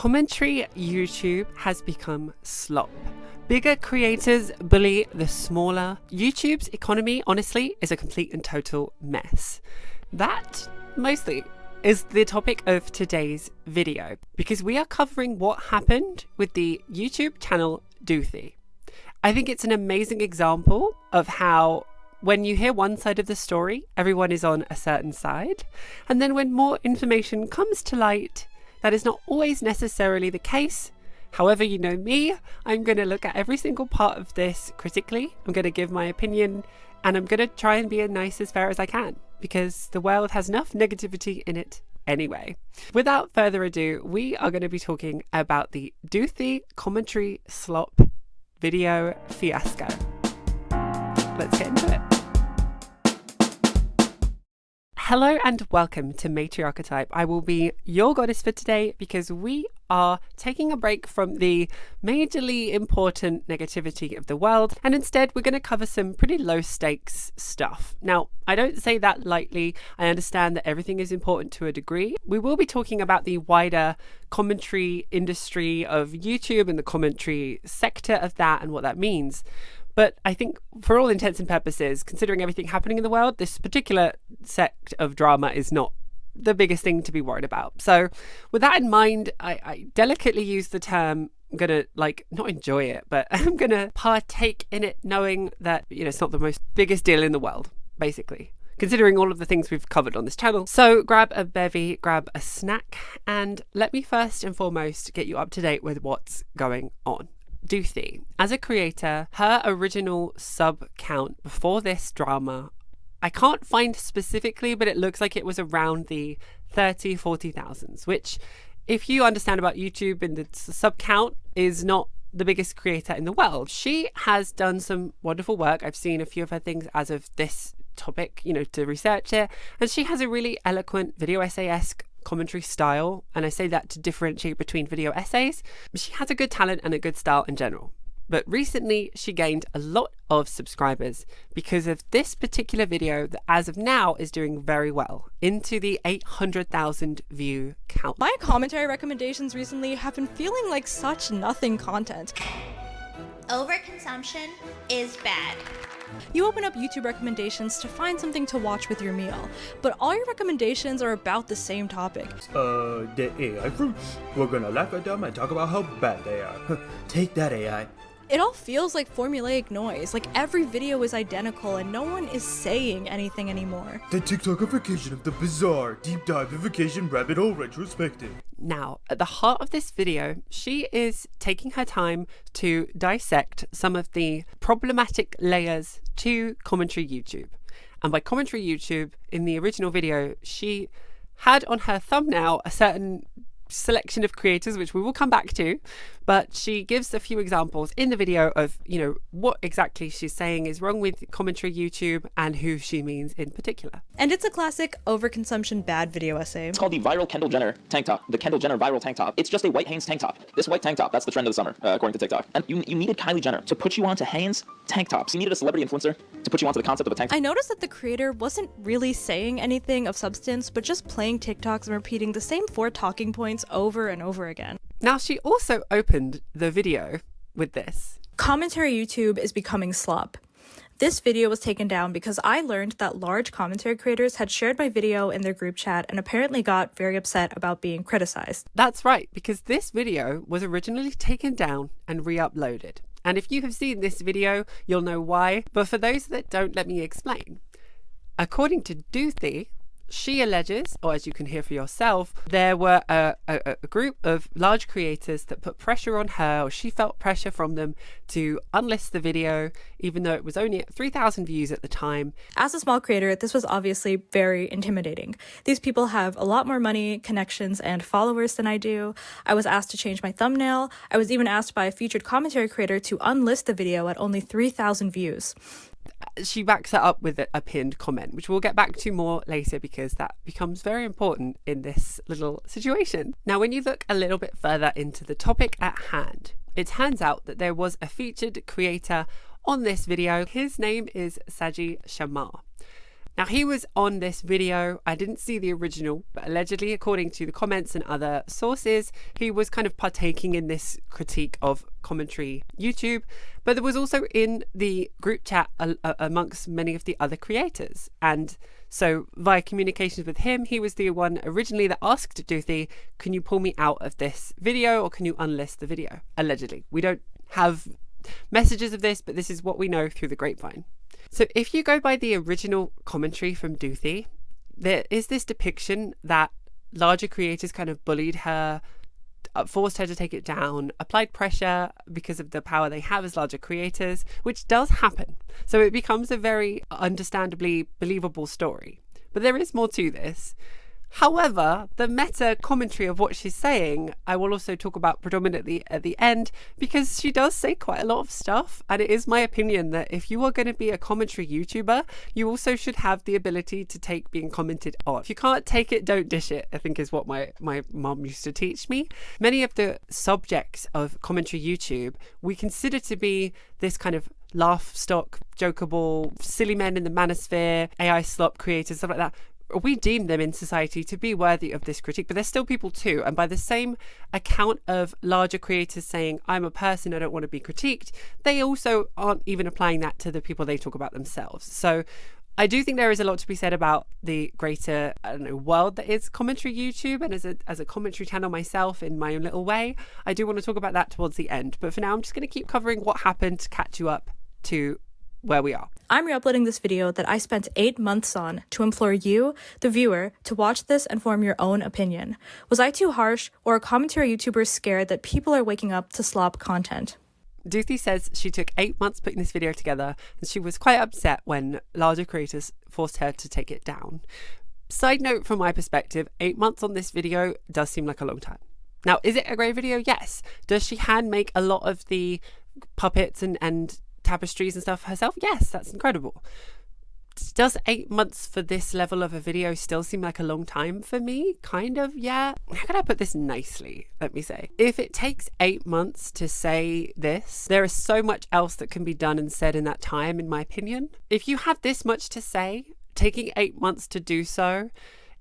Commentary YouTube has become slop. Bigger creators bully the smaller. YouTube's economy, honestly, is a complete and total mess. That, mostly, is the topic of today's video, because we are covering what happened with the YouTube channel Doothi. I think it's an amazing example of how when you hear one side of the story, everyone is on a certain side, and then when more information comes to light, that is not always necessarily the case. However, you know me, I'm going to look at every single part of this critically. I'm going to give my opinion, and I'm going to try and be as nice as fair as I can, because the world has enough negativity in it anyway. Without further ado, we are going to be talking about the Duthy commentary slop video fiasco. Let's get into it. Hello and welcome to Matriarchetype. I will be your goddess for today because we are taking a break from the majorly important negativity of the world, and instead we're going to cover some pretty low stakes stuff. Now, I don't say that lightly. I understand that everything is important to a degree. We will be talking about the wider commentary industry of YouTube and the commentary sector of that and what that means. But I think for all intents and purposes, considering everything happening in the world, this particular sect of drama is not the biggest thing to be worried about. So with that in mind, I delicately use the term, I'm going to not enjoy it, but I'm going to partake in it knowing that, it's not the most biggest deal in the world, basically, considering all of the things we've covered on this channel. So grab a bevy, grab a snack, and let me first and foremost get you up to date with what's going on. Duthy, as a creator, her original sub count before this drama, I can't find specifically, but it looks like it was around the 40,000s, which, if you understand about YouTube and the sub count, is not the biggest creator in the world. She has done some wonderful work. I've seen a few of her things as of this topic, to research it, and she has a really eloquent video essay-esque commentary style, and I say that to differentiate between video essays. She has a good talent and a good style in general, but recently she gained a lot of subscribers because of this particular video that as of now is doing very well, into the 800,000 view count. My commentary recommendations recently have been feeling like such nothing content. Overconsumption is bad. You open up YouTube recommendations to find something to watch with your meal, but all your recommendations are about the same topic. The AI fruits. We're gonna laugh at them and talk about how bad they are. Take that, AI. It all feels like formulaic noise, like every video is identical and no one is saying anything anymore. The TikTokification of the bizarre deep divification rabbit hole retrospective. Now, at the heart of this video, she is taking her time to dissect some of the problematic layers to commentary YouTube. And by commentary YouTube, in the original video, she had on her thumbnail a certain selection of creators, which we will come back to, but she gives a few examples in the video of what exactly she's saying is wrong with commentary YouTube and who she means in particular. And it's a classic overconsumption bad video essay. It's called the viral Kendall Jenner tank top, the Kendall Jenner viral tank top. It's just a white Hanes tank top. This white tank top, that's the trend of the summer, according to TikTok. And you needed Kylie Jenner to put you onto Hanes tank tops. You needed a celebrity influencer to put you onto the concept of a tank top. I noticed that the creator wasn't really saying anything of substance, but just playing TikToks and repeating the same 4 talking points over and over again. Now, she also opened the video with this. Commentary YouTube is becoming slop. This video was taken down because I learned that large commentary creators had shared my video in their group chat and apparently got very upset about being criticized. That's right, because this video was originally taken down and re-uploaded. And if you have seen this video, you'll know why. But for those that don't, let me explain. According to Duthy, she alleges, or as you can hear for yourself, there were a group of large creators that put pressure on her, or she felt pressure from them to unlist the video, even though it was only at 3,000 views at the time. As a small creator, this was obviously very intimidating. These people have a lot more money, connections, and followers than I do. I was asked to change my thumbnail. I was even asked by a featured commentary creator to unlist the video at only 3,000 views. She backs it up with a pinned comment, which we'll get back to more later because that becomes very important in this little situation. Now, when you look a little bit further into the topic at hand, it turns out that there was a featured creator on this video. His name is Saji Shamar. Now, he was on this video. I didn't see the original, but allegedly, according to the comments and other sources, he was kind of partaking in this critique of commentary YouTube. But there was also in the group chat amongst many of the other creators. And so via communications with him, he was the one originally that asked Duthy, can you pull me out of this video or can you unlist the video? Allegedly. We don't have messages of this, but this is what we know through the grapevine. So if you go by the original commentary from Doothi, there is this depiction that larger creators kind of bullied her, forced her to take it down, applied pressure because of the power they have as larger creators, which does happen. So it becomes a very understandably believable story. But there is more to this. However, the meta commentary of what she's saying, I will also talk about predominantly at the end, because she does say quite a lot of stuff. And it is my opinion that if you are going to be a commentary YouTuber, you also should have the ability to take being commented on. If you can't take it, don't dish it, I think is what my mom used to teach me. Many of the subjects of commentary YouTube, we consider to be this kind of laugh stock, jokeable, silly men in the manosphere, AI slop creators, stuff like that. We deem them in society to be worthy of this critique, but they're still people too. And by the same account of larger creators saying, I'm a person, I don't want to be critiqued, they also aren't even applying that to the people they talk about themselves. So I do think there is a lot to be said about the greater, world that is commentary YouTube. And as a commentary channel myself in my own little way, I do want to talk about that towards the end. But for now, I'm just going to keep covering what happened to catch you up to where we are. I'm re-uploading this video that I spent 8 months on to implore you, the viewer, to watch this and form your own opinion. Was I too harsh, or are commentary YouTubers scared that people are waking up to slop content? Duthy says she took 8 months putting this video together and she was quite upset when larger creators forced her to take it down. Side note, from my perspective, 8 months on this video does seem like a long time. Now, is it a great video? Yes. Does she hand make a lot of the puppets and tapestries and stuff herself? Yes, that's incredible. Does 8 months for this level of a video still seem like a long time for me? Kind of, yeah. How can I put this nicely? Let me say, if it takes 8 months to say this, there is so much else that can be done and said in that time, in my opinion. If you have this much to say, taking 8 months to do so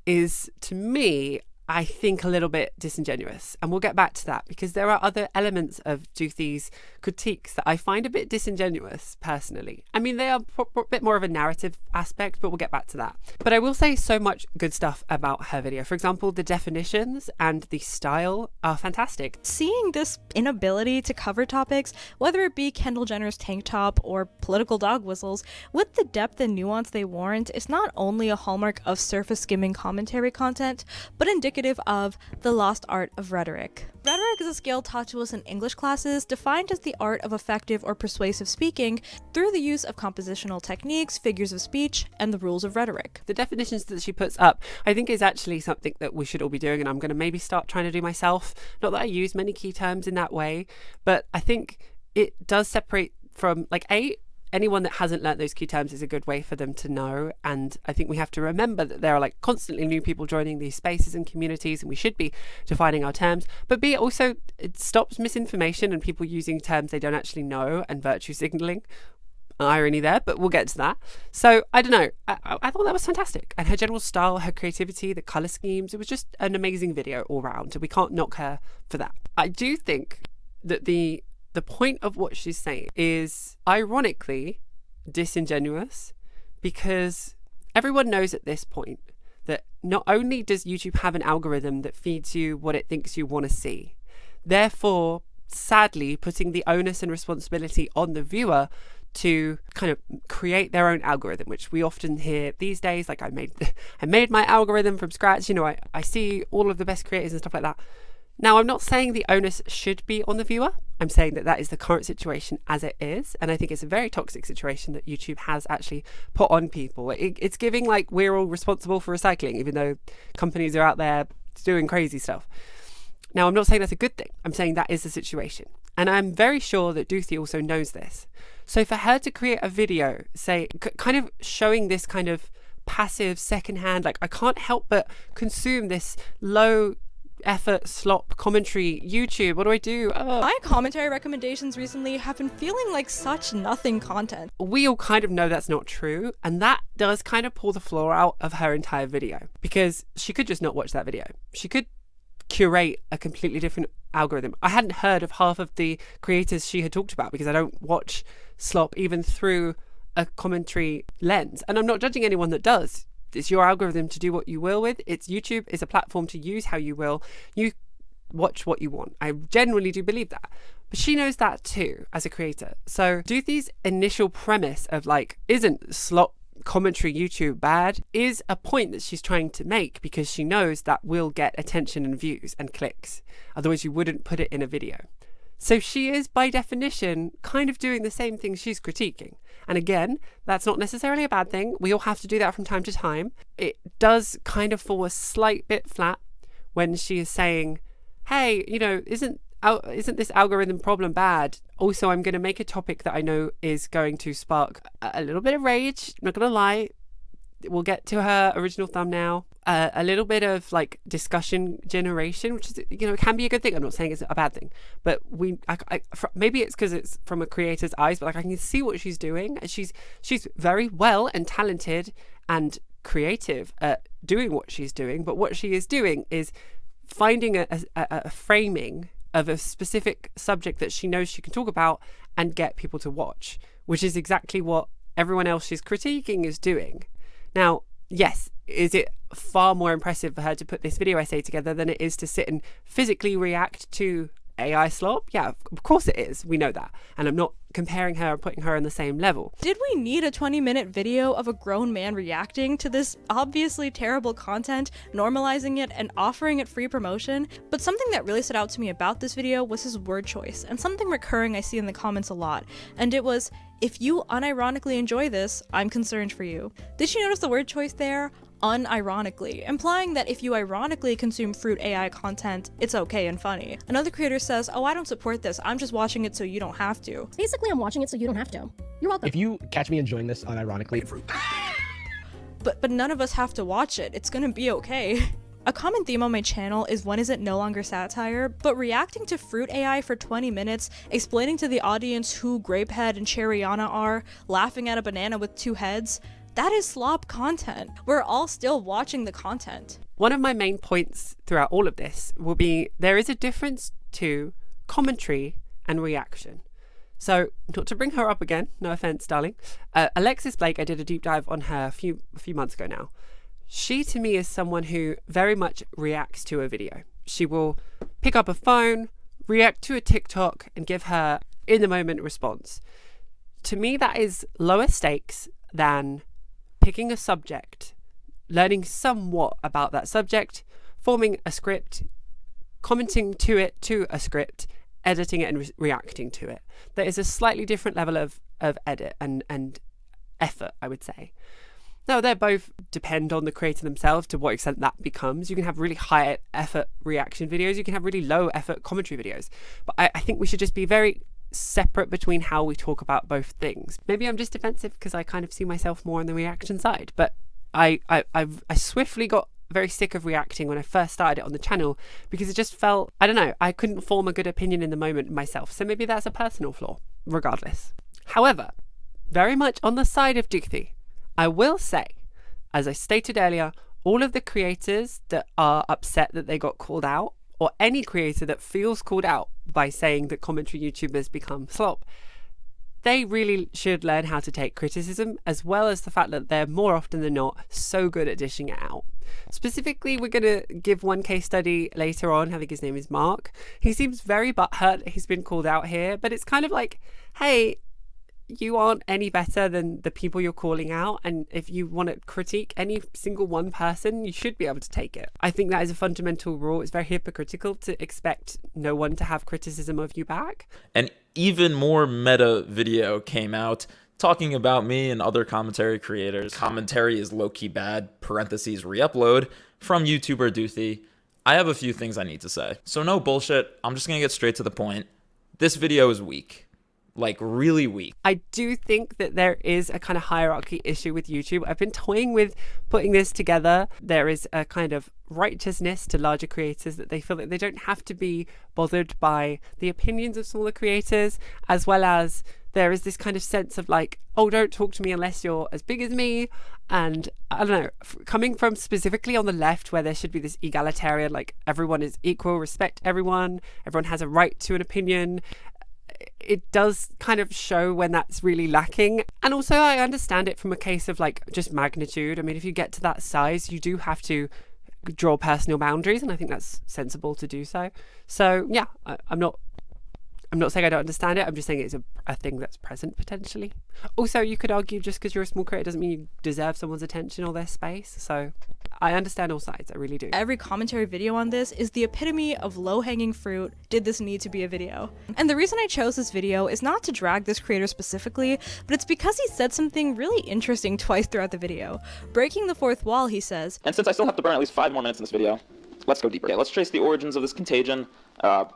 is, to me, I think, a little bit disingenuous. And we'll get back to that because there are other elements of Duthy's critiques that I find a bit disingenuous personally. I mean, they are a bit more of a narrative aspect, but we'll get back to that. But I will say so much good stuff about her video. For example, the definitions and the style are fantastic. Seeing this inability to cover topics, whether it be Kendall Jenner's tank top or political dog whistles, with the depth and nuance they warrant, is not only a hallmark of surface skimming commentary content, but indicative of the lost art of rhetoric. Rhetoric is a skill taught to us in English classes, defined as the art of effective or persuasive speaking through the use of compositional techniques, figures of speech, and the rules of rhetoric. The definitions that she puts up, I think, is actually something that we should all be doing, and I'm going to maybe start trying to do myself. Not that I use many key terms in that way, but I think it does separate from, anyone that hasn't learnt those key terms is a good way for them to know. And I think we have to remember that there are constantly new people joining these spaces and communities, and we should be defining our terms. But B, also, it stops misinformation and people using terms they don't actually know and virtue signaling. Irony there, but we'll get to that. So I don't know. I thought that was fantastic. And her general style, her creativity, the colour schemes, it was just an amazing video all round. We can't knock her for that. I do think that the point of what she's saying is ironically disingenuous, because everyone knows at this point that not only does YouTube have an algorithm that feeds you what it thinks you want to see, therefore, sadly, putting the onus and responsibility on the viewer to kind of create their own algorithm, which we often hear these days, like I made my algorithm from scratch, I see all of the best creators and stuff like that. Now, I'm not saying the onus should be on the viewer. I'm saying that is the current situation as it is. And I think it's a very toxic situation that YouTube has actually put on people. It's giving we're all responsible for recycling, even though companies are out there doing crazy stuff. Now, I'm not saying that's a good thing. I'm saying that is the situation. And I'm very sure that Duthy also knows this. So for her to create a video, kind of showing this kind of passive secondhand, I can't help but consume this low effort, slop, commentary, YouTube. What do I do? My commentary recommendations recently have been feeling like such nothing content. We all kind of know that's not true, and that does kind of pull the floor out of her entire video, because she could just not watch that video. She could curate a completely different algorithm. I hadn't heard of half of the creators she had talked about because I don't watch slop even through a commentary lens, and I'm not judging anyone that does. It's your algorithm to do what you will with. It's YouTube is a platform to use how you will. You watch what you want. I genuinely do believe that. But she knows that too as a creator. So Doothy's initial premise of like, isn't slop commentary YouTube bad, is a point that she's trying to make because she knows that will get attention and views and clicks. Otherwise you wouldn't put it in a video. So she is, by definition, kind of doing the same thing she's critiquing. And again, that's not necessarily a bad thing. We all have to do that from time to time. It does kind of fall a slight bit flat when she is saying, hey, you know, isn't this algorithm problem bad? Also, I'm going to make a topic that I know is going to spark a little bit of rage. I'm not going to lie. We'll get to her original thumbnail. A little bit of like discussion generation, which is, you know, can be a good thing. I'm not saying it's a bad thing, but maybe it's because it's from a creator's eyes, but like I can see what she's doing. She's very well and talented and creative at doing what she's doing. But what she is doing is finding a framing of a specific subject that she knows she can talk about and get people to watch, which is exactly what everyone else she's critiquing is doing. Now, yes, is it far more impressive for her to put this video essay together than it is to sit and physically react to AI slop? Yeah, of course it is. We know that. And I'm not comparing her or putting her on the same level. Did we need a 20-minute video of a grown man reacting to this obviously terrible content, normalizing it, and offering it free promotion? But something that really stood out to me about this video was his word choice, and something recurring I see in the comments a lot, and it was, if you unironically enjoy this, I'm concerned for you. Did you notice the word choice there? Unironically, implying that if you ironically consume fruit AI content, it's okay and funny. Another creator says, oh, I don't support this, I'm just watching it so you don't have to. Basically, I'm watching it so you don't have to. You're welcome. If you catch me enjoying this unironically, But none of us have to watch it, it's gonna be okay. A common theme on my channel is when is it no longer satire, but reacting to fruit AI for 20 minutes, explaining to the audience who Grapehead and Cherryana are, laughing at a banana with two heads, that is slop content. We're all still watching the content. One of my main points throughout all of this will be there is a difference to commentary and reaction. So, not to bring her up again, no offense, darling. Alexis Blake, I did a deep dive on her a few months ago now. She, to me, is someone who very much reacts to a video. She will pick up a phone, react to a TikTok, and give her in-the-moment response. To me, that is lower stakes than picking a subject, learning somewhat about that subject, forming a script, commenting to a script, editing it and reacting to it. There is a slightly different level of edit and effort, I would say. Now, they both depend on the creator themselves to what extent that becomes. You can have really high effort reaction videos. You can have really low effort commentary videos. But I think we should just be very separate between how we talk about both things. Maybe I'm just defensive because I kind of see myself more on the reaction side, but I swiftly got very sick of reacting when I first started it on the channel because it just felt, I don't know, I couldn't form a good opinion in the moment myself. So maybe that's a personal flaw, regardless. However, very much on the side of Duthy, I will say, as I stated earlier, all of the creators that are upset that they got called out, or any creator that feels called out by saying that commentary YouTubers become slop, they really should learn how to take criticism, as well as the fact that they're more often than not so good at dishing it out. Specifically, we're going to give one case study later on. I think his name is Mark. He seems very butthurt that he's been called out here, but it's kind of like, hey, you aren't any better than the people you're calling out, and if you want to critique any single one person, you should be able to take it. I think that is a fundamental rule. It's very hypocritical to expect no one to have criticism of you back. An even more meta video came out talking about me and other commentary creators. Commentary is low-key bad, parentheses re-upload, from YouTuber Doothi. I have a few things I need to say. So no bullshit, I'm just gonna get straight to the point. This video is weak. like really weak. I do think that there is a kind of hierarchy issue with YouTube. I've been toying with putting this together. There is a kind of righteousness to larger creators that they feel that they don't have to be bothered by the opinions of smaller creators, as well as there is this kind of sense of like, oh, don't talk to me unless you're as big as me. And I don't know, coming from specifically on the left, where there should be this egalitarian, like everyone is equal, respect everyone has a right to an opinion. It does kind of show when that's really lacking. And also I understand it from a case of like just magnitude. I mean, if you get to that size, you do have to draw personal boundaries, and I think that's sensible to do so. So yeah, I'm not saying I don't understand it. I'm just saying it's a thing that's present potentially. Also, you could argue just because you're a small creator doesn't mean you deserve someone's attention or their space. So I understand all sides. I really do. Every commentary video on this is the epitome of low-hanging fruit. Did this need to be a video? And the reason I chose this video is not to drag this creator specifically, but it's because he said something really interesting twice throughout the video. Breaking the fourth wall, he says, And since I still have to burn at least 5 more minutes in this video, let's go deeper. Okay, let's trace the origins of this contagion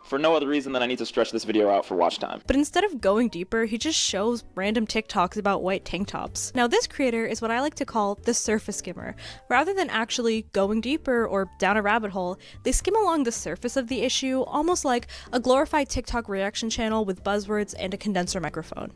for no other reason than I need to stretch this video out for watch time. But instead of going deeper, he just shows random TikToks about white tank tops. Now this creator is what I like to call the surface skimmer. Rather than actually going deeper or down a rabbit hole, they skim along the surface of the issue, almost like a glorified TikTok reaction channel with buzzwords and a condenser microphone.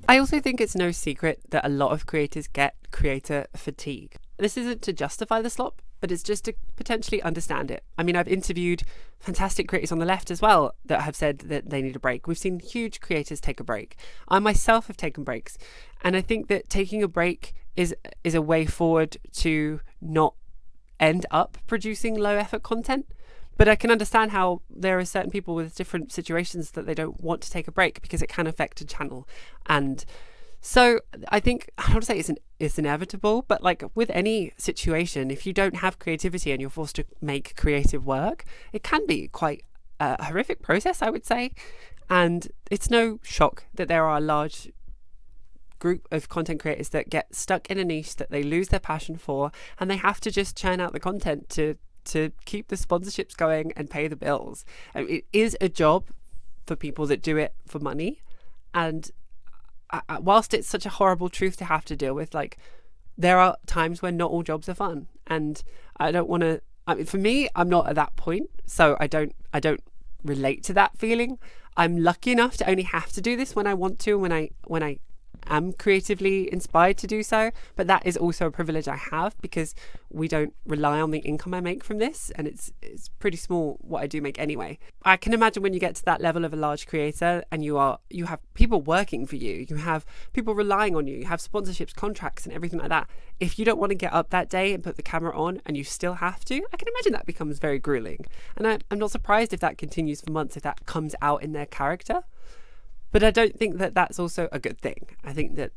I also think it's no secret that a lot of creators get creator fatigue. This isn't to justify the slop, but it's just to potentially understand it. I mean, I've interviewed fantastic creators on the left as well that have said that they need a break. We've seen huge creators take a break. I myself have taken breaks. And I think that taking a break is a way forward to not end up producing low effort content. But I can understand how there are certain people with different situations that they don't want to take a break because it can affect a channel. And so I think, I don't want to say it's inevitable, but like with any situation, if you don't have creativity and you're forced to make creative work, it can be quite a horrific process, I would say. And it's no shock that there are a large group of content creators that get stuck in a niche that they lose their passion for, and they have to just churn out the content to keep the sponsorships going and pay the bills. It is a job for people that do it for money. And whilst it's such a horrible truth to have to deal with, like, there are times when not all jobs are fun. And I don't want to, I mean, for me, I'm not at that point. So I don't relate to that feeling. I'm lucky enough to only have to do this when I want to, when I am creatively inspired to do so, but that is also a privilege I have because we don't rely on the income I make from this, and it's pretty small what I do make anyway. I can imagine when you get to that level of a large creator and you have people working for you, you have people relying on you, you have sponsorships, contracts and everything like that. If you don't want to get up that day and put the camera on and you still have to, I can imagine that becomes very grueling. And I'm not surprised if that continues for months, if that comes out in their character. But I don't think that that's also a good thing. I think that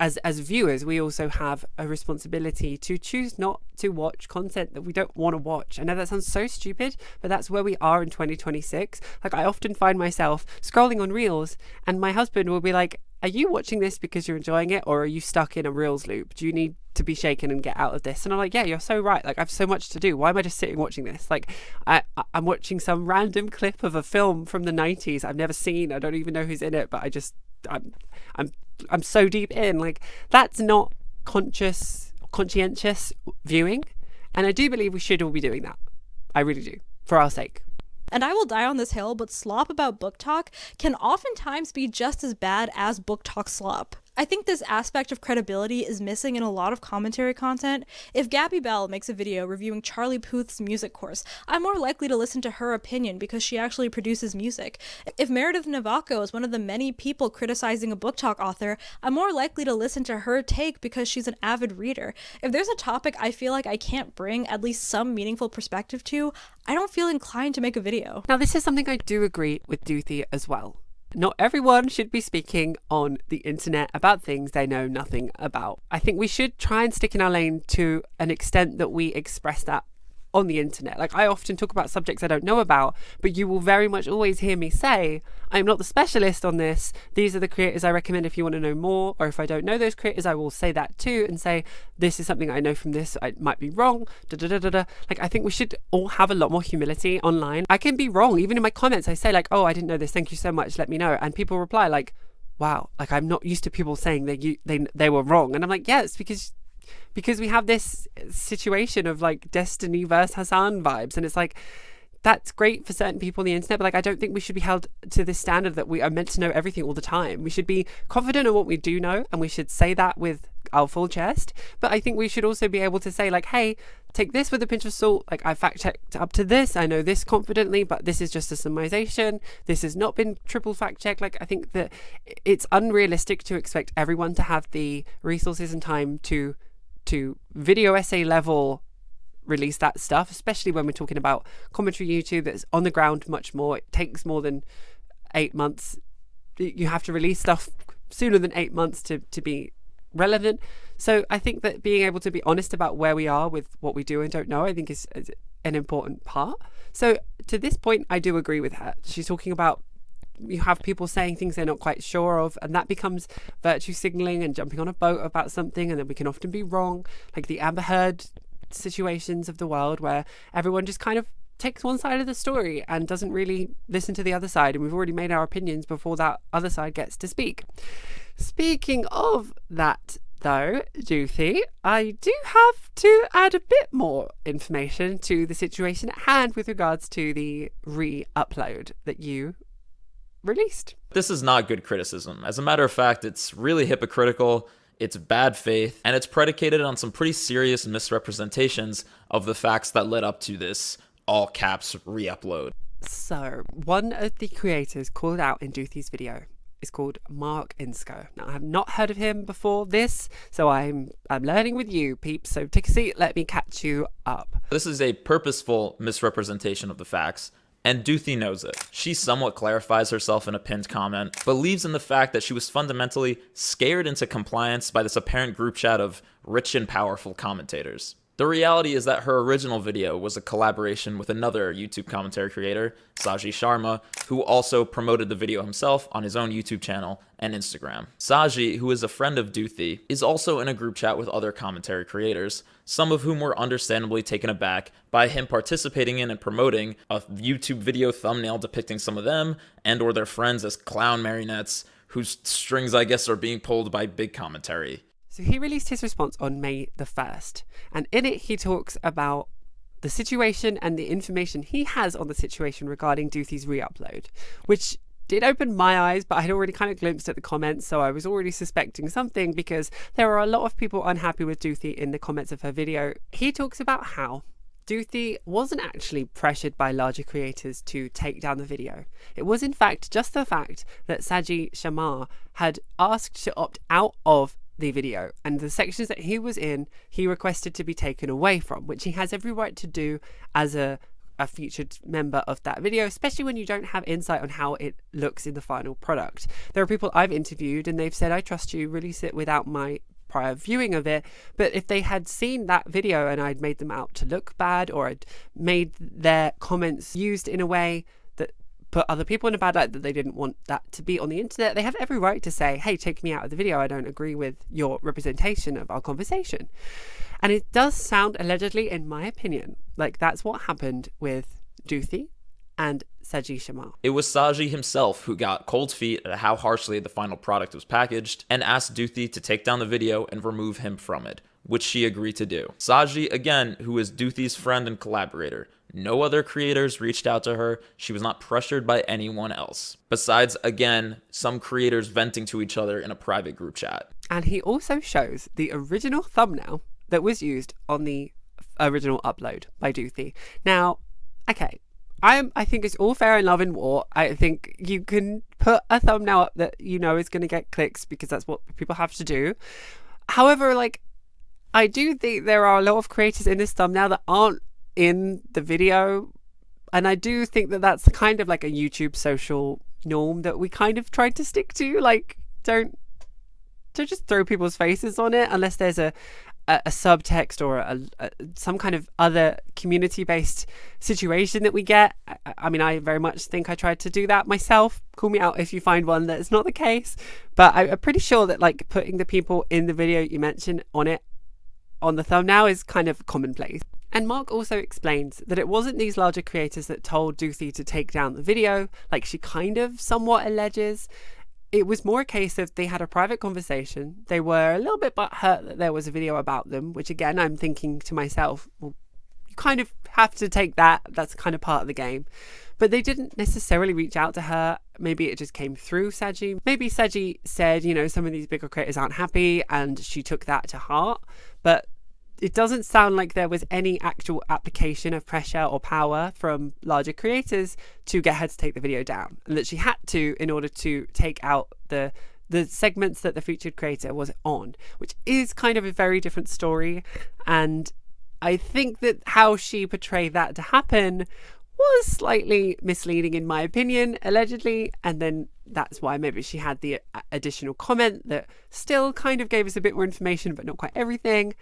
as viewers, we also have a responsibility to choose not to watch content that we don't want to watch. I know that sounds so stupid, but that's where we are in 2026. Like, I often find myself scrolling on Reels and my husband will be like, are you watching this because you're enjoying it, or are you stuck in a Reels loop? Do you need to be shaken and get out of this? And I'm like, yeah, you're so right. Like, I have so much to do. Why am I just sitting watching this? Like, I'm watching some random clip of a film from the 90s I've never seen. I don't even know who's in it, but I'm so deep in. Like, that's not conscientious viewing. And I do believe we should all be doing that. I really do, for our sake. And I will die on this hill, but slop about book talk can oftentimes be just as bad as book talk slop. I think this aspect of credibility is missing in a lot of commentary content. If Gabby Bell makes a video reviewing Charlie Puth's music course, I'm more likely to listen to her opinion because she actually produces music. If Meredith Navaco is one of the many people criticizing a book talk author, I'm more likely to listen to her take because she's an avid reader. If there's a topic I feel like I can't bring at least some meaningful perspective to, I don't feel inclined to make a video. Now, this is something I do agree with Duthy as well. Not everyone should be speaking on the internet about things they know nothing about. I think we should try and stick in our lane to an extent that we express that on the internet. Like, I often talk about subjects I don't know about, but you will very much always hear me say, I'm not the specialist on this. These are the creators I recommend if you want to know more, or if I don't know those creators, I will say that too and say, this is something I know from this. I might be wrong. Like, I think we should all have a lot more humility online. I can be wrong. Even in my comments, I say like, oh, I didn't know this. Thank you so much. Let me know. And people reply like, wow, like, I'm not used to people saying that they were wrong. And I'm like, yeah, it's because we have this situation of like Destiny versus Hassan vibes, and it's like, that's great for certain people on the internet, but like, I don't think we should be held to this standard that we are meant to know everything all the time. We should be confident in what we do know, and we should say that with our full chest. But I think we should also be able to say like, hey, take this with a pinch of salt. Like, I fact checked up to this. I know this confidently, but this is just a summarization. This has not been triple fact checked. Like, I think that it's unrealistic to expect everyone to have the resources and time to video essay level release that stuff, especially when we're talking about commentary YouTube that's on the ground much more. It takes more than 8 months. You have to release stuff sooner than 8 months to be relevant. So I think that being able to be honest about where we are with what we do and don't know, I think is an important part. So to this point, I do agree with her. She's talking about, you have people saying things they're not quite sure of, and that becomes virtue signaling and jumping on a boat about something, and then we can often be wrong, like the Amber Heard situations of the world where everyone just kind of takes one side of the story and doesn't really listen to the other side, and we've already made our opinions before that other side gets to speak. Speaking of that though, Duthy, I do have to add a bit more information to the situation at hand with regards to the re-upload that you released. This is not good criticism. As a matter of fact, it's really hypocritical, it's bad faith, and it's predicated on some pretty serious misrepresentations of the facts that led up to this all caps re-upload. So, one of the creators called out in Doothy's video is called Mark Insco. Now, I have not heard of him before this, so I'm learning with you, peeps. So take a seat, let me catch you up. This is a purposeful misrepresentation of the facts, and Duthy knows it. She somewhat clarifies herself in a pinned comment, believes in the fact that she was fundamentally scared into compliance by this apparent group chat of rich and powerful commentators. The reality is that her original video was a collaboration with another YouTube commentary creator, Saji Sharma, who also promoted the video himself on his own YouTube channel and Instagram. Saji, who is a friend of Duthy, is also in a group chat with other commentary creators, some of whom were understandably taken aback by him participating in and promoting a YouTube video thumbnail depicting some of them and or their friends as clown marionettes whose strings, I guess, are being pulled by big commentary. So he released his response on May the 1st, and in it he talks about the situation and the information he has on the situation regarding Doothy's re-upload, which did open my eyes, but I had already kind of glimpsed at the comments, so I was already suspecting something because there are a lot of people unhappy with Duthy in the comments of her video. He talks about how Duthy wasn't actually pressured by larger creators to take down the video. It was in fact just the fact that Saji Sharma had asked to opt out of the video, and the sections that he was in he requested to be taken away from, which he has every right to do as a featured member of that video, especially when you don't have insight on how it looks in the final product. There are people I've interviewed and they've said, I trust you, release it without my prior viewing of it. But if they had seen that video and I'd made them out to look bad, or I'd made their comments used in a way that put other people in a bad light, that they didn't want that to be on the internet, they have every right to say, hey, take me out of the video. I don't agree with your representation of our conversation. And it does sound, allegedly, in my opinion, like that's what happened with Duthy and Saji Sharma. It was Saji himself who got cold feet at how harshly the final product was packaged and asked Duthy to take down the video and remove him from it, which she agreed to do. Saji, again, who is Duthy's friend and collaborator. No other creators reached out to her. She was not pressured by anyone else. Besides, again, some creators venting to each other in a private group chat. And he also shows the original thumbnail that was used on the original upload by Duthy. Now, okay, I think it's all fair in love and war. I think you can put a thumbnail up that you know is going to get clicks because that's what people have to do. However, like, I do think there are a lot of creators in this thumbnail that aren't in the video, and I do think that that's kind of like a YouTube social norm that we kind of tried to stick to. Like, don't just throw people's faces on it unless there's a a subtext or some kind of other community-based situation that we get. I mean, I very much think I tried to do that myself. Call me out if you find one that's not the case. But I'm pretty sure that like putting the people in the video you mentioned on the thumbnail is kind of commonplace. And Mark also explains that it wasn't these larger creators that told Duthy to take down the video, like she kind of somewhat alleges. It was more a case of they had a private conversation. They were a little bit butthurt that there was a video about them, which again, I'm thinking to myself, well, you kind of have to take that. That's kind of part of the game. But they didn't necessarily reach out to her. Maybe it just came through Saji. Maybe Saji said, you know, some of these bigger creators aren't happy and she took that to heart. But it doesn't sound like there was any actual application of pressure or power from larger creators to get her to take the video down, and that she had to in order to take out the segments that the featured creator was on, which is kind of a very different story. And I think that how she portrayed that to happen was slightly misleading in my opinion, allegedly, and then that's why maybe she had the additional comment that still kind of gave us a bit more information but not quite everything.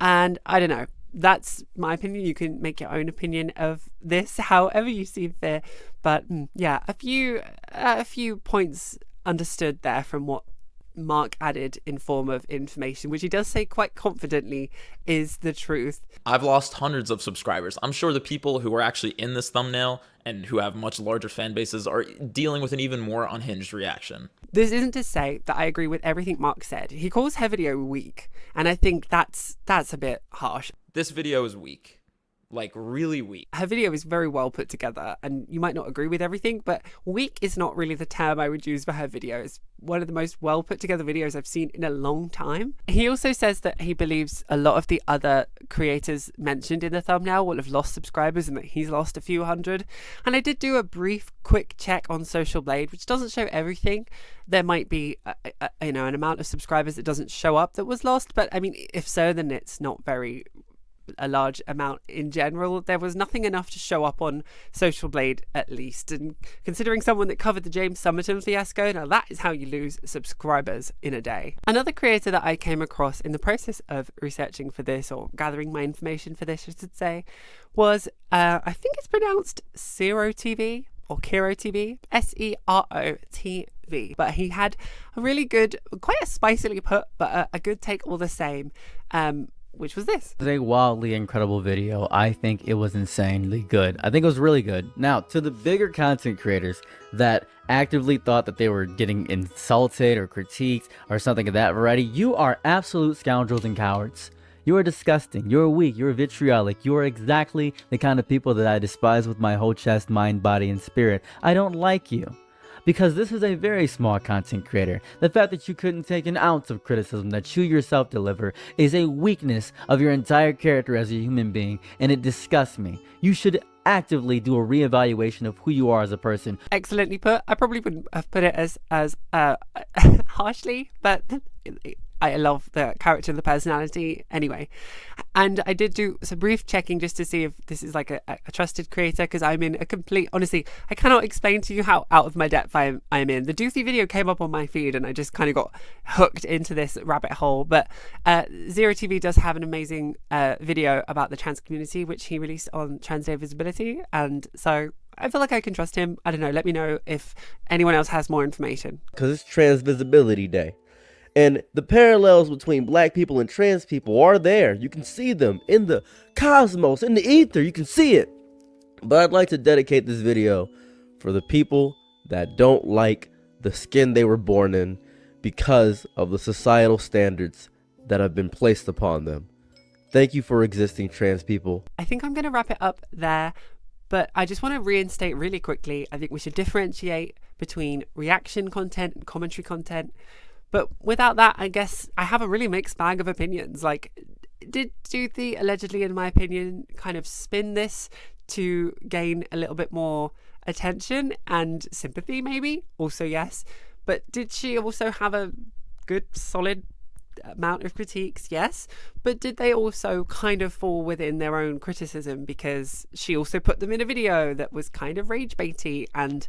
And I don't know, that's my opinion. You can make your own opinion of this however you see fit. But yeah, a few points understood there from what Mark added in form of information, which he does say quite confidently is the truth. I've lost hundreds of subscribers. I'm sure the people who are actually in this thumbnail and who have much larger fan bases are dealing with an even more unhinged reaction. This isn't to say that I agree with everything Mark said. He calls her video weak, and I think that's a bit harsh. This video is weak. Like, really weak. Her video is very well put together, and you might not agree with everything, but weak is not really the term I would use for her video. It's one of the most well put together videos I've seen in a long time. He also says that he believes a lot of the other creators mentioned in the thumbnail will have lost subscribers and that he's lost a few hundred. And I did do a brief quick check on Social Blade, which doesn't show everything. There might be an amount of subscribers that doesn't show up that was lost, but I mean, if so, then it's not a large amount in general. There was nothing enough to show up on Social Blade, at least. And considering someone that covered the James Summerton fiasco, now that is how you lose subscribers in a day. Another creator that I came across in the process of researching for this, or gathering my information for this, I should say, was I think it's pronounced Zero TV or Kero TV, SEROTV. But he had a really good, quite a spicily put, but a good take all the same. Which was this. It was a wildly incredible video. I think it was insanely good. I think it was really good. Now, to the bigger content creators that actively thought that they were getting insulted or critiqued or something of that variety, you are absolute scoundrels and cowards. You are disgusting. You're weak. You're vitriolic. You are exactly the kind of people that I despise with my whole chest, mind, body, and spirit. I don't like you. Because this is a very small content creator. The fact that you couldn't take an ounce of criticism that you yourself deliver is a weakness of your entire character as a human being, and it disgusts me. You should actively do a reevaluation of who you are as a person. Excellently put. I probably wouldn't have put it as harshly, but I love the character and the personality anyway. And I did do some brief checking just to see if this is like a trusted creator, because I'm in a complete, honestly, I cannot explain to you how out of my depth I'm in. The Doothi video came up on my feed and I just kind of got hooked into this rabbit hole. But Zero TV does have an amazing video about the trans community, which he released on Trans Day Visibility. And so I feel like I can trust him. I don't know. Let me know if anyone else has more information. Because it's Trans Visibility Day. And the parallels between black people and trans people are there. You can see them in the cosmos, in the ether. You can see it. But I'd like to dedicate this video for the people that don't like the skin they were born in because of the societal standards that have been placed upon them. Thank you for existing, trans people. I think I'm going to wrap it up there. But I just want to reinstate really quickly. I think we should differentiate between reaction content and commentary content. But without that, I guess I have a really mixed bag of opinions. Like, did Duthy allegedly, in my opinion, kind of spin this to gain a little bit more attention and sympathy, maybe? Also, yes. But did she also have a good, solid amount of critiques? Yes. But did they also kind of fall within their own criticism? Because she also put them in a video that was kind of rage baity and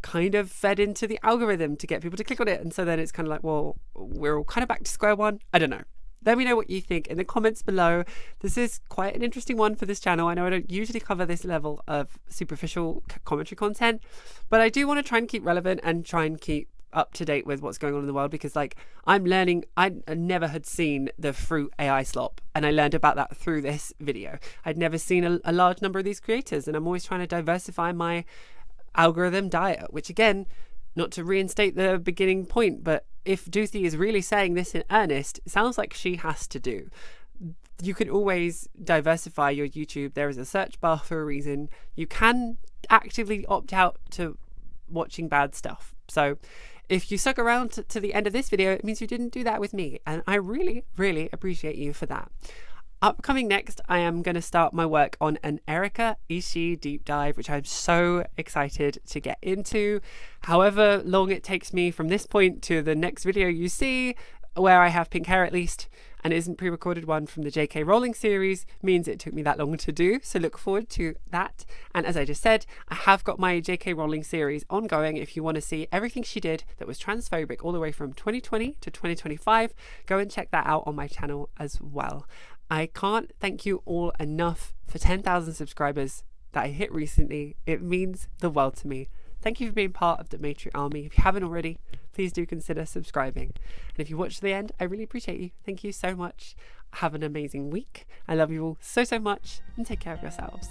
kind of fed into the algorithm to get people to click on it, and so then it's kind of like, well, we're all kind of back to square one. I don't know. Let me know what you think in the comments below. This is quite an interesting one for this channel. I know I don't usually cover this level of superficial commentary content, but I do want to try and keep relevant and try and keep up to date with what's going on in the world, because like I'm learning. I never had seen the fruit AI slop, and I learned about that through this video. I'd never seen a large number of these creators, and I'm always trying to diversify my algorithm diet, which again, not to reinstate the beginning point, but if Duthy is really saying this in earnest, it sounds like she has to do. You can always diversify your YouTube. There is a search bar for a reason. You can actively opt out to watching bad stuff. So if you stuck around to the end of this video, it means you didn't do that with me. And I really, really appreciate you for that. Upcoming next, I am going to start my work on an Erika Ishii deep dive, which I'm so excited to get into. However long it takes me from this point to the next video you see, where I have pink hair at least, and it isn't pre-recorded one from the J.K. Rowling series, means it took me that long to do, so look forward to that. And as I just said, I have got my J.K. Rowling series ongoing. If you want to see everything she did that was transphobic all the way from 2020 to 2025, go and check that out on my channel as well. I can't thank you all enough for 10,000 subscribers that I hit recently. It means the world to me. Thank you for being part of the Matriarch Army. If you haven't already, please do consider subscribing. And if you watch to the end, I really appreciate you. Thank you so much. Have an amazing week. I love you all so, so much, and take care of yourselves.